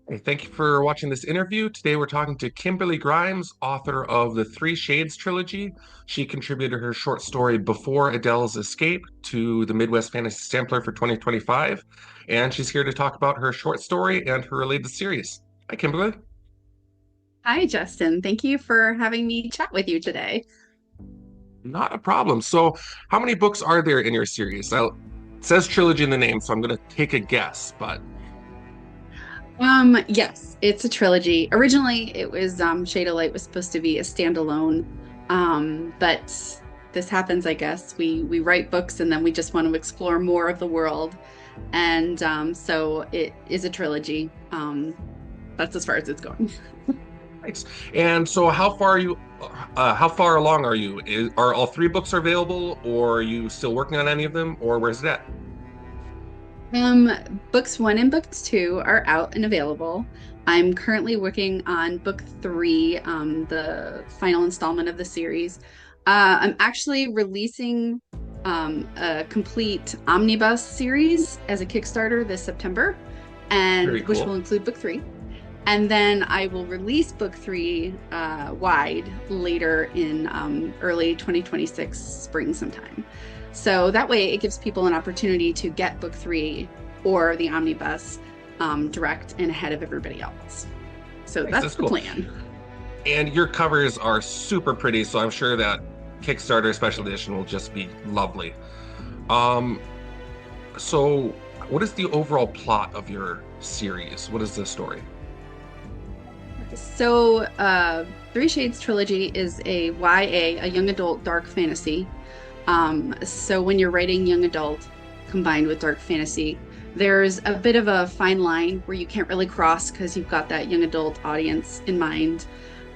Hey, thank you for watching this interview. Today we're talking to Kimberly Grymes, author of the Three Shades trilogy. She contributed her short story Before Adele's Escape to the Midwest Fantasy Sampler for 2025, and she's here to talk about her short story and her related series. Hi, Kimberly. Hi, Justin. Thank you for having me chat with you today. Not a problem. So, how many books are there in your series? It says trilogy in the name, so I'm going to take a guess, but Yes, it's a trilogy. Originally, it was Shade of Light was supposed to be a standalone, but this happens, I guess. We write books and then we just want to explore more of the world, and so it is a trilogy. That's as far as it's going. nice. And so, how far along are you? Are all three books available, or are you still working on any of them, or where's it at? Um, Books one and books two are out and available. I'm currently working on book three, the final installment of the series. I'm actually releasing a complete omnibus series as a Kickstarter this September, and Very which will cool. include book three. And then I will release book three wide later in early 2026 spring sometime. So that way it gives people an opportunity to get book three or the omnibus direct and ahead of everybody else. So Nice, that's that's the cool. plan. And your covers are super pretty, so I'm sure that Kickstarter special edition will just be lovely. Um, so what is the overall plot of your series? What is the story? So, Three Shades trilogy is a YA, a young adult dark fantasy. So when you're writing young adult combined with dark fantasy, there's a bit of a fine line where you can't really cross because you've got that young adult audience in mind.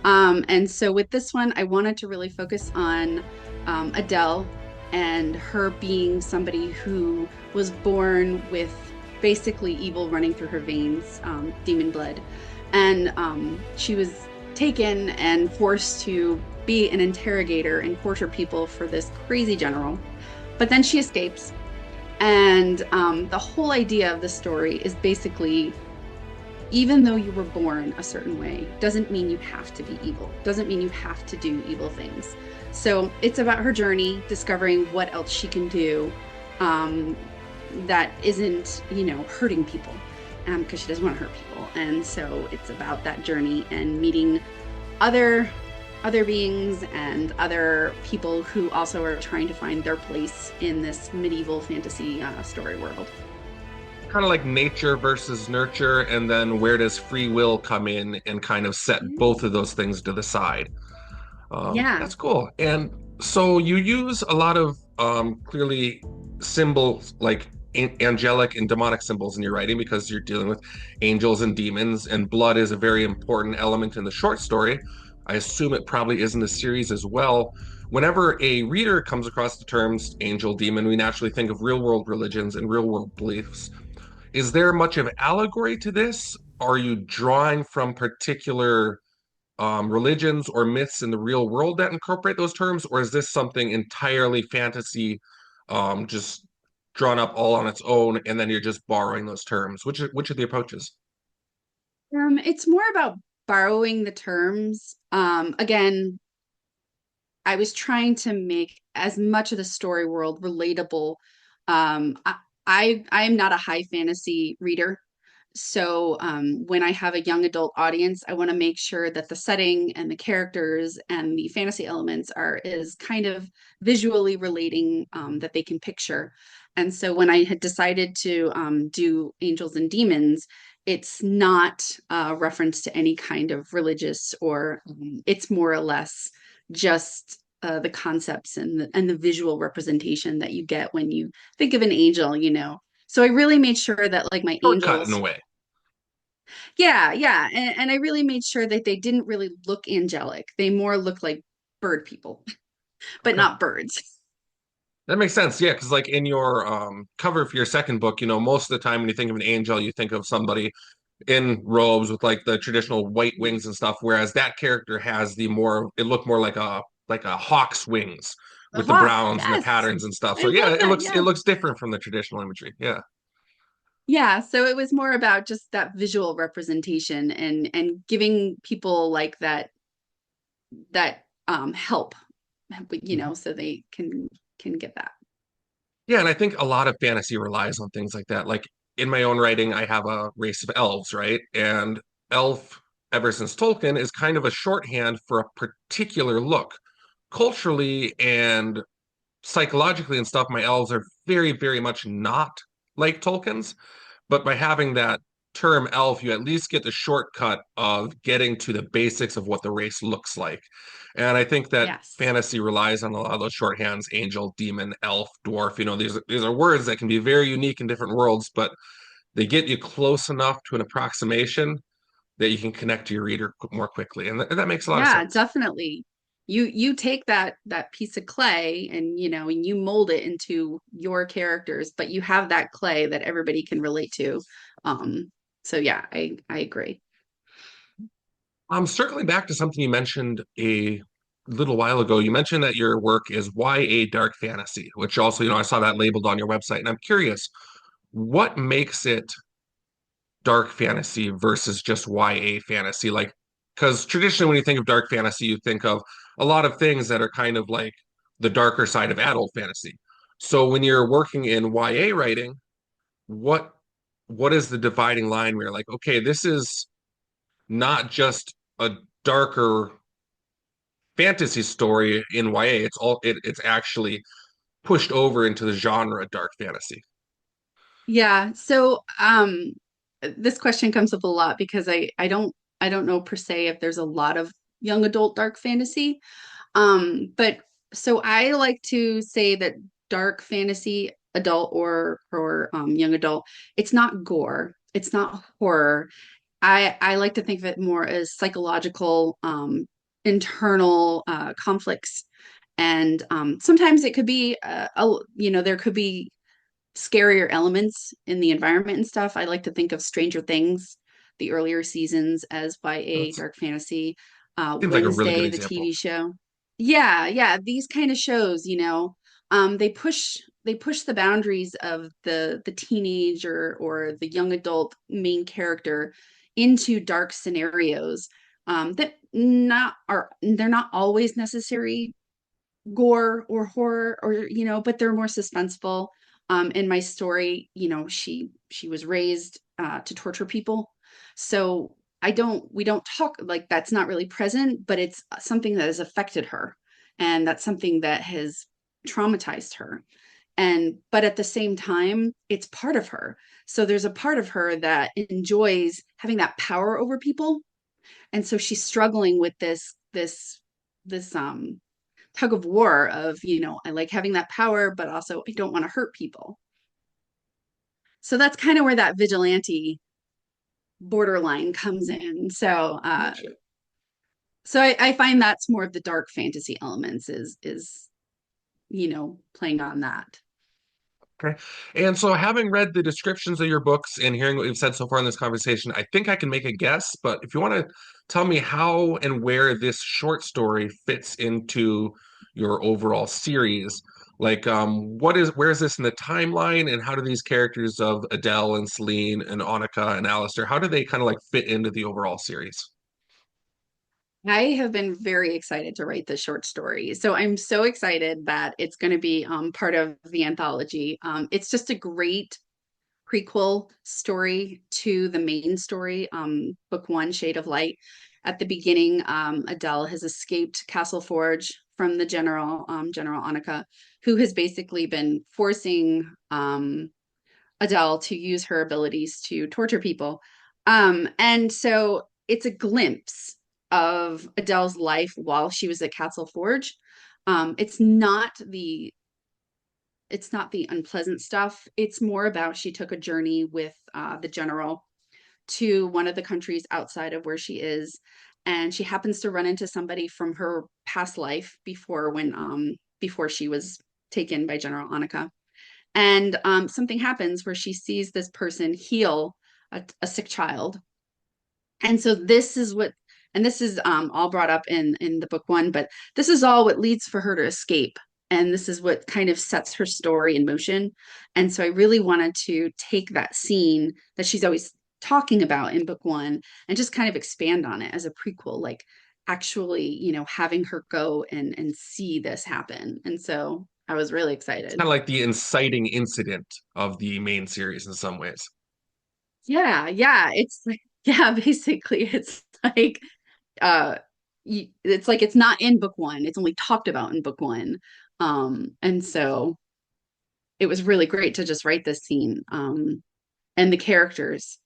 And so with this one, I wanted to really focus on Adele and her being somebody who was born with basically evil running through her veins, demon blood. And she was taken and forced to be an interrogator and torture people for this crazy general. But then she escapes. And the whole idea of the story is basically even though you were born a certain way, doesn't mean you have to be evil, doesn't mean you have to do evil things. So it's about her journey, discovering what else she can do um, that isn't, hurting people because she doesn't want to hurt people. And so it's about that journey and meeting other other beings and other people who also are trying to find their place in this medieval fantasy story world. Kind of like nature versus nurture, and then where does free will come in and kind of set both of those things to the side? Yeah. That's cool. And so you use a lot of clearly symbols like angelic and demonic symbols in your writing because you're dealing with angels and demons, and blood is a very important element in the short story. I assume it probably is in the series as well. Whenever a reader comes across the terms angel, demon, we naturally think of real world religions and real world beliefs. Is there much of allegory to this? Are you drawing from particular religions or myths in the real world that incorporate those terms, or is this something entirely fantasy, just drawn up all on its own, and then you're just borrowing those terms? Which are the approaches? It's more about borrowing the terms. Again, I was trying to make as much of the story world relatable. Um, I, I am not a high fantasy reader, so when I have a young adult audience, I want to make sure that the setting and the characters and the fantasy elements are is kind of visually relating that they can picture. And so when I had decided to do Angels and Demons, it's not a reference to any kind of religious or it's more or less just the concepts and the visual representation that you get when you think of an angel. So I really made sure that like my Shortcut in a angels, way. yeah, yeah, and I really made sure that they didn't really look angelic. They more look like bird people, but Okay. not birds. That makes sense. Yeah, because like in your cover for your second book, most of the time when you think of an angel, you think of somebody in robes with like the traditional white wings and stuff, whereas that character has it looked more like a hawk's wings The with the hawk, browns and the yes, patterns and stuff. I So yeah, love that. it Yes. looks different from the traditional imagery. Yeah. Yeah, so it was more about just that visual representation and giving people like that help, Mhm. so they can get that. Yeah, and I think a lot of fantasy relies on things like that. Like in my own writing, I have a race of elves, right? And elf, ever since Tolkien, is kind of a shorthand for a particular look. Culturally and psychologically and stuff, my elves are very, very much not like Tolkien's. But by having that term elf, you at least get the shortcut of getting to the basics of what the race looks like. And I think that Yes. fantasy relies on a lot of those shorthands, angel, demon, elf, dwarf. These are words that can be very unique in different worlds, but they get you close enough to an approximation that you can connect to your reader more quickly. And that makes a lot of Yeah, sense. definitely. You take that piece of clay and and you mold it into your characters, but you have that clay that everybody can relate to. So yeah, I agree. Circling back to something you mentioned a little while ago, you mentioned that your work is YA dark fantasy, which also, I saw that labeled on your website. And I'm curious, what makes it dark fantasy versus just YA fantasy? Like, because traditionally, when you think of dark fantasy, you think of a lot of things that are kind of like the darker side of adult fantasy. So when you're working in YA writing, what what is the dividing line where you're like, okay, this is not just a darker fantasy story in YA. It's actually pushed over into the genre dark fantasy. Yeah, so this question comes up a lot because I don't know per se if there's a lot of young adult dark fantasy. But so I like to say that dark fantasy, adult or young adult, it's not gore, it's not horror. I like to think of it more as psychological, internal conflicts, and sometimes it could be there could be scarier elements in the environment and stuff. I like to think of Stranger Things, the earlier seasons, as YA That dark fantasy. seems like a really good Wednesday, the example. TV show. Yeah, yeah, these kind of shows, they push the boundaries of the teenage or the young adult main character into dark scenarios that not are they're not always necessary gore or horror or but they're more suspenseful. In my story, she was raised to torture people, so we don't talk like that's not really present, but it's something that has affected her, and that's something that has traumatized her. And but at the same time it's part of her, so there's a part of her that enjoys having that power over people, and so she's struggling with this tug of war of, I like having that power, but also I don't want to hurt people. So that's kind of where that vigilante borderline comes in. Gotcha. So I find that's more of the dark fantasy elements is playing on that. Okay. And so, having read the descriptions of your books and hearing what you've said so far in this conversation, I think I can make a guess. But if you want to tell me how and where this short story fits into your overall series, like where is this in the timeline, and how do these characters of Adele and Celine and Annika and Alistair, how do they kind of like fit into the overall series? I have been very excited to write this short story. So I'm so excited that it's going to be part of the anthology. It's just a great prequel story to the main story, book one, Shade of Light. At the beginning, Adele has escaped Castle Forge from the General Annika, who has basically been forcing Adele to use her abilities to torture people. And so it's a glimpse of Adele's life while she was at Castle Forge. It's not the unpleasant stuff. It's more about she took a journey with the general to one of the countries outside of where she is, and she happens to run into somebody from her past life before she was taken by General Annika. And something happens where she sees this person heal a sick child, and so this is all brought up in the book one, but this is all what leads for her to escape and this is what kind of sets her story in motion. And so I really wanted to take that scene that she's always talking about in book one and just kind of expand on it as a prequel, like actually, having her go and see this happen. And so I was really It's excited. kind of like the inciting incident of the main series in some ways. Yeah, yeah, it's like, yeah, basically it's like uh it's like it's not in book one. It's only talked about in book one. And so it was really great to just write this scene, and the characters,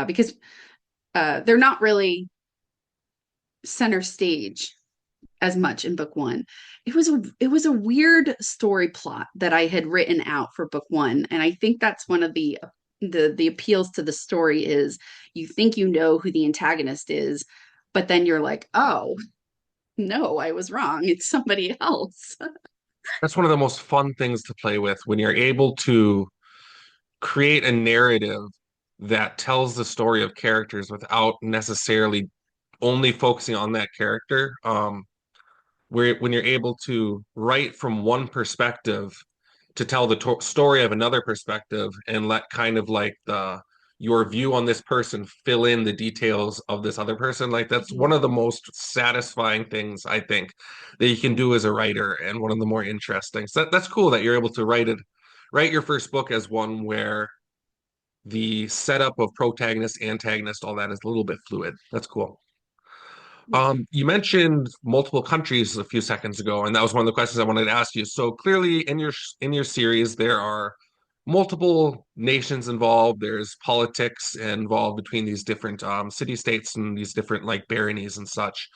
because they're not really center stage as much in book one. It was a weird story plot that I had written out for book one, and I think that's one of the appeals to the story is you think you know who the antagonist is, but then you're like, oh no, I was wrong. It's somebody else. That's one of the most fun things to play with when you're able to create a narrative that tells the story of characters without necessarily only focusing on that character. Where when you're able to write from one perspective to tell the story of another perspective and let kind of like the your view on this person fill in the details of this other person, like that's one Mhm. of the most satisfying things I think that you can do as a writer, and one of the more interesting. So that's cool that you're able to write your first book as one where the setup of protagonist, antagonist, all that is a little bit fluid. That's cool. Yeah. You mentioned multiple countries a few seconds ago, and that was one of the questions I wanted to ask you. So clearly, in your series, there are multiple nations involved. There's politics involved between these different city states and these different like baronies and such.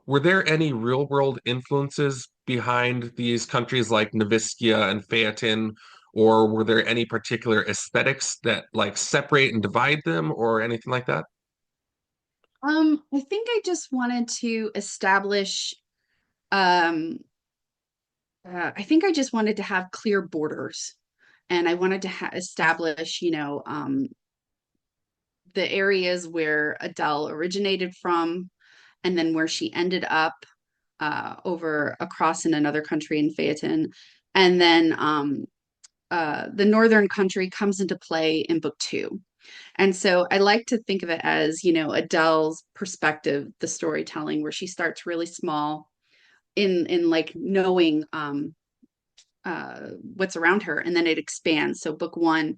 Were there any real world influences behind these countries like Noviskia and Phaeton, or were there any particular aesthetics that like separate and divide them, or anything like that? I think I just wanted to establish, um, I think I just wanted to have clear borders, and I wanted to establish, the areas where Adele originated from, and then where she ended up, over across in another country in Phaeton. And then the northern country comes into play in book two. And so I like to think of it as, Adele's perspective, the storytelling, where she starts really small in like knowing what's around her, and then it expands. So book one,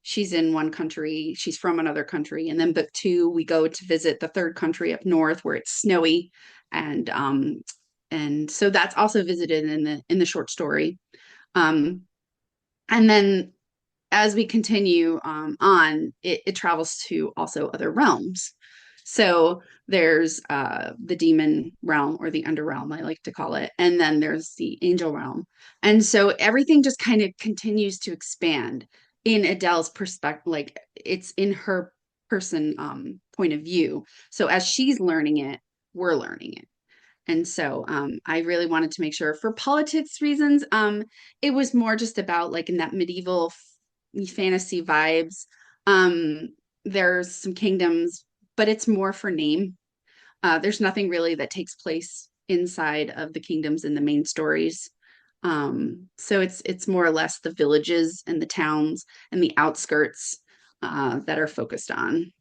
she's in one country, she's from another country, and then book two, we go to visit the third country up north where it's snowy, and so that's also visited in the short story. Um, and then as we continue on, it travels to also other realms. So there's the demon realm, or the underrealm, I like to call it. And then there's the angel realm. And so everything just kind of continues to expand in Adele's perspective, like it's in her person point of view. So as she's learning it, we're learning it. And so I really wanted to make sure for politics reasons, it was more just about like in that medieval fantasy vibes. Um, there's some kingdoms, but it's more for name. There's nothing really that takes place inside of the kingdoms in the main stories. So it's more or less the villages and the towns and the outskirts that are focused on.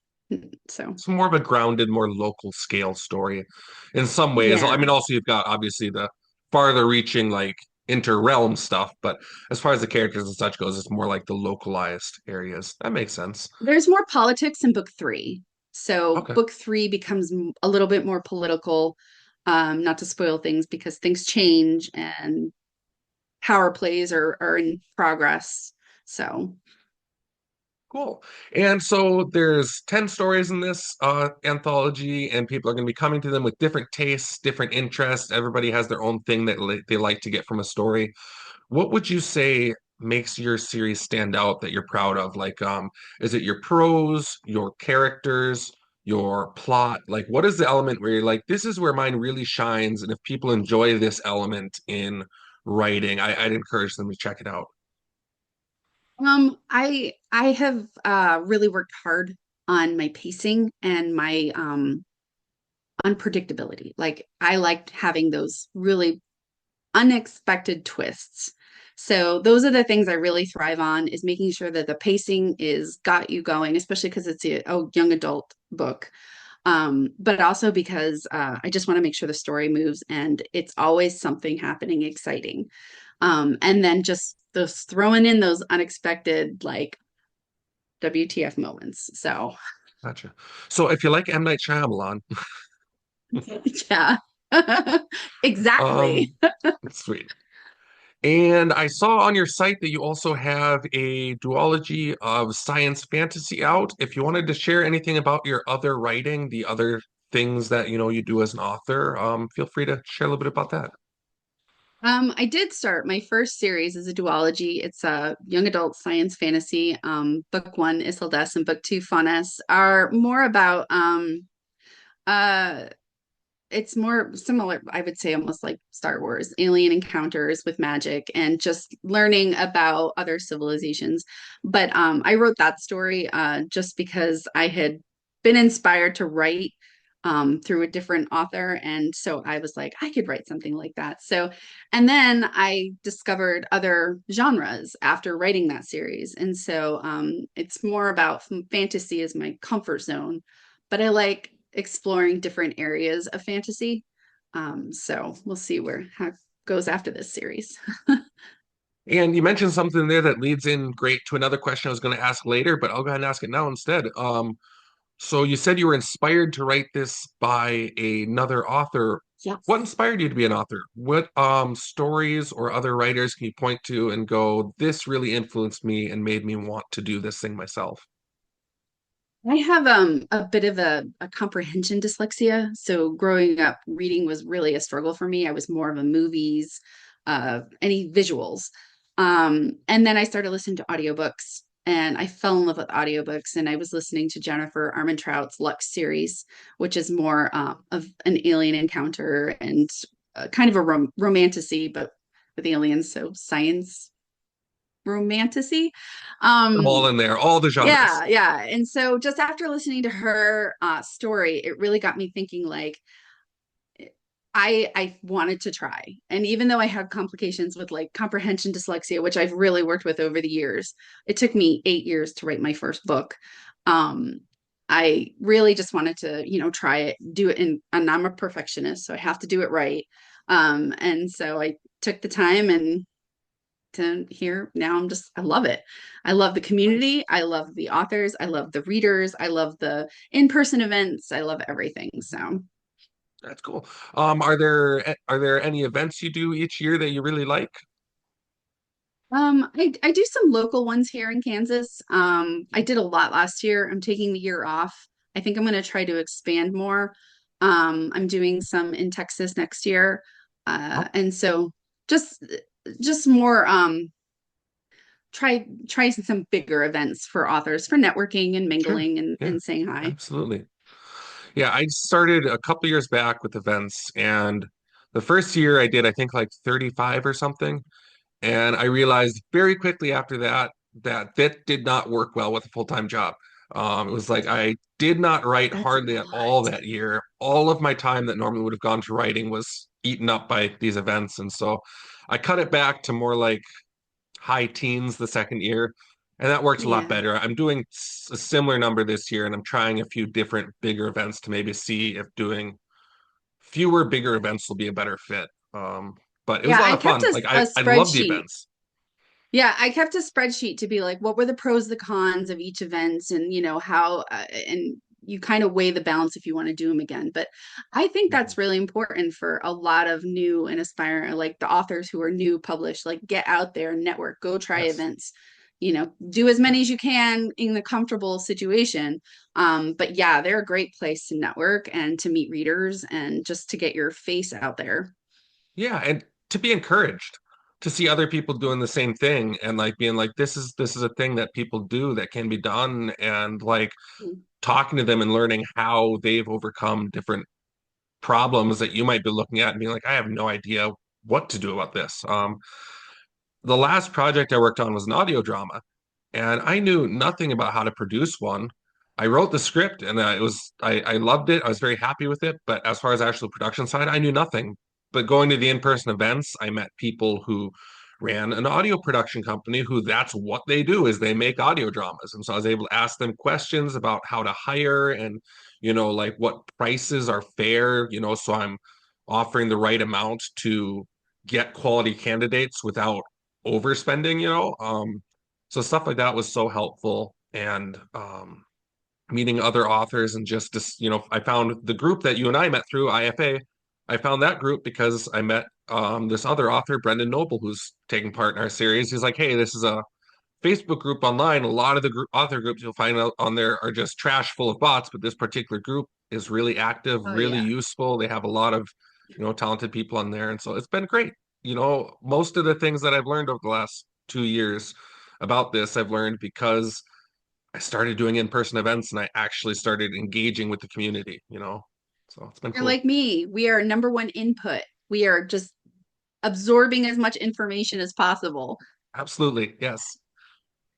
So It's more of a grounded, more local scale story in some ways. I yeah. mean, also you've got obviously the farther reaching like inter-realm stuff, but as far as the characters and such goes, it's more like the localized areas. That makes sense. There's more politics in book three. So Okay. book three becomes a little bit more political, not to spoil things because things change and power plays are in progress. So, Cool. And so there's 10 stories in this anthology, and people are going to be coming to them with different tastes, different interests. Everybody has their own thing that they like to get from a story. What would you say makes your series stand out that you're proud of? Like, is it your prose, your characters, your plot? Like, what is the element where you're like, this is where mine really shines, and if people enjoy this element in writing, I'd encourage them to check it out. I have really worked hard on my pacing and my unpredictability. Like I liked having those really unexpected twists. So those are the things I really thrive on, is making sure that the pacing is got you going, especially because it's a young adult book. But also because I just want to make sure the story moves and it's always something happening exciting. And then just those throwing in those unexpected like WTF moments. So Gotcha. So if you like M. Night Shyamalan, yeah, exactly. um, sweet. And I saw on your site that you also have a duology of science fantasy out. If you wanted to share anything about your other writing, the other things that you do as an author, feel free to share a little bit about that. I did start my first series as a duology. It's a young adult science fantasy. Book one, Isildes, and book two, Faunus, are more about uh it's more similar, I would say, almost like Star Wars, alien encounters with magic and just learning about other civilizations. But I wrote that story just because I had been inspired to write through a different author. And so I was like, I could write something like that. So, and then I discovered other genres after writing that series. And so it's more about fantasy is my comfort zone, but I like exploring different areas of fantasy. So we'll see where how it goes after this series. And you mentioned something there that leads in great to another question I was going to ask later, but I'll go ahead and ask it now instead. So you said you were inspired to write this by another author. What Yes. inspired you to be an author? What stories or other writers can you point to and go, this really influenced me and made me want to do this thing myself? I have a bit of a comprehension dyslexia. So growing up, reading was really a struggle for me. I was more of a movies, any visuals. And then I started listening to audiobooks and I fell in love with audiobooks. And I was listening to Jennifer Armentrout's Lux series, which is more of an alien encounter and kind of a romantasy, but with aliens, so science romantasy. All Um, in there, all the genres. yeah. And so just after listening to her story, it really got me thinking like I wanted to try. And even though I had complications with like comprehension dyslexia, which I've really worked with over the years, it took me 8 years to write my first book. Um, I really just wanted to, try it, do it and I'm a perfectionist, so I have to do it right. And so I took the time and to here now I love it. I love the community, I love the authors, I love the readers, I love the in-person events, I love everything. So That's cool. Are there any events you do each year that you really like? I do some local ones here in Kansas. I did a lot last year. I'm taking the year off. I think I'm going to try to expand more. I'm doing some in Texas next year. And so just just more try some bigger events for authors for networking and Sure. mingling and, Yeah, and saying hi. absolutely. Yeah, I started a couple years back with events, and the first year I did, I think, like 35 or something. And I realized very quickly after that that that did not work well with a full-time job. It was like I did not write That's a hardly at all lot. that year. All of my time that normally would have gone to writing was eaten up by these events. And so I cut it back to more like high teens the second year. And that worked a lot Yeah. better. I'm doing a similar number this year, and I'm trying a few different bigger events to maybe see if doing fewer bigger events will be a better fit. But it was Yeah, a lot I of kept fun. a, Like a I love the spreadsheet. events. Yeah, I kept a spreadsheet to be like, what were the pros, the cons of each event, and how, and you kind of weigh the balance if you want to do them again. But I think Mhm. that's really important for a lot of new and aspiring, like the authors who are new published, like get out there, network, go try Yes. events, do as Yeah. many as you can in a comfortable situation. But yeah, they're a great place to network and to meet readers and just to get your face out there. Yeah, and to be encouraged to see other people doing the same thing and like being like this is a thing that people do that can be done and like talking to them and learning how they've overcome different problems that you might be looking at and being like I have no idea what to do about this. The last project I worked on was an audio drama, and I knew nothing about how to produce one. I wrote the script and I loved it. I was very happy with it, but as far as actual production side, I knew nothing. but going to the in-person events, I met people who ran an audio production company who that's what they do is they make audio dramas. And so I was able to ask them questions about how to hire and, like what prices are fair, so I'm offering the right amount to get quality candidates without overspending, so stuff like that was so helpful. And meeting other authors and just I found the group that you and I met through IFA. I found that group because I met this other author, Brendan Noble, who's taking part in our series. He's like, hey, this is a Facebook group online. A lot of the author groups you'll find out on there are just trash full of bots, but this particular group is really active, Oh really yeah. useful. They have a lot of, talented people on there. And so it's been great. Most of the things that I've learned over the last 2 years about this, I've learned because I started doing in-person events and I actually started engaging with the community. So it's been You're cool. like me. We are number one input. We are just absorbing as much information as possible. Absolutely. Yes.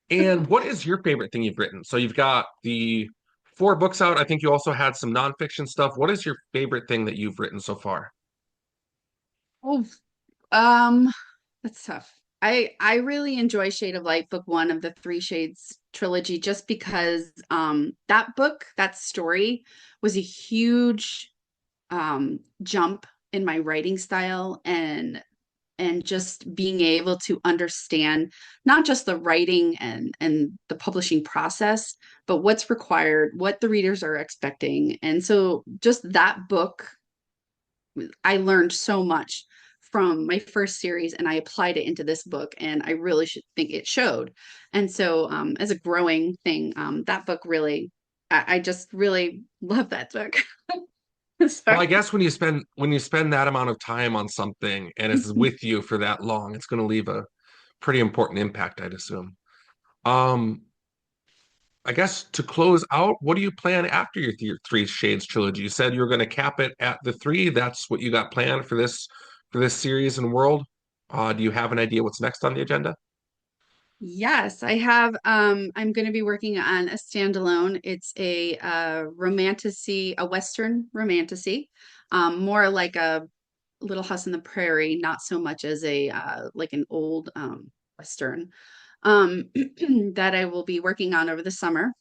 And what is your favorite thing you've written? So you've got the 4 books out. I think you also had some nonfiction stuff. What is your favorite thing that you've written so far? Oh, um, that's tough. I really enjoy Shade of Light, book one of the Three Shades trilogy, just because that book, that story was a huge jump in my writing style and just being able to understand not just the writing and the publishing process, but what's required, what the readers are expecting. And so just that book, I learned so much from my first series and I applied it into this book and I really should think it showed. And so as a growing thing, that book really I just really love that book. Well, I Sorry. guess when you spend that amount of time on something and it's with you for that long, it's going to leave a pretty important impact, I'd assume. Um, I guess to close out, what do you plan after your Three Shades trilogy? You said you were going to cap it at the three. That's what you got planned for this series and world. Do you have an idea what's next on the agenda? Yes, I have. I'm going to be working on a standalone. It's a romantasy, a Western romantasy, more like a Little House on the Prairie, not so much as a like an old Western that I will be working on over the summer.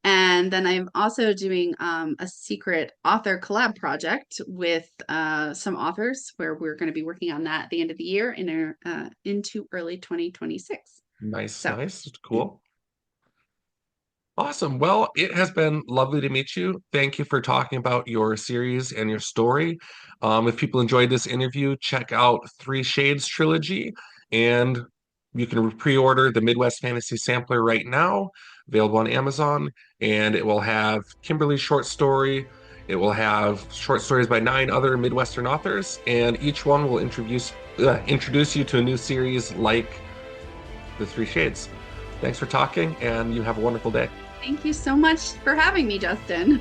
And then I'm also doing a secret author collab project with some authors where we're going to be working on that at the end of the year and into early 2026. Nice, So nice, cool. Awesome. Well, it has been lovely to meet you. Thank you for talking about your series and your story. If people enjoyed this interview, check out Three Shades Trilogy, and you can pre-order the Midwest Fantasy Sampler right now, available on Amazon, and it will have Kimberly's short story. It will have short stories by 9 other Midwestern authors, and each one will introduce you to a new series like the Three Shades. Thanks for talking, and you have a wonderful day. thank you so much for having me, Justin.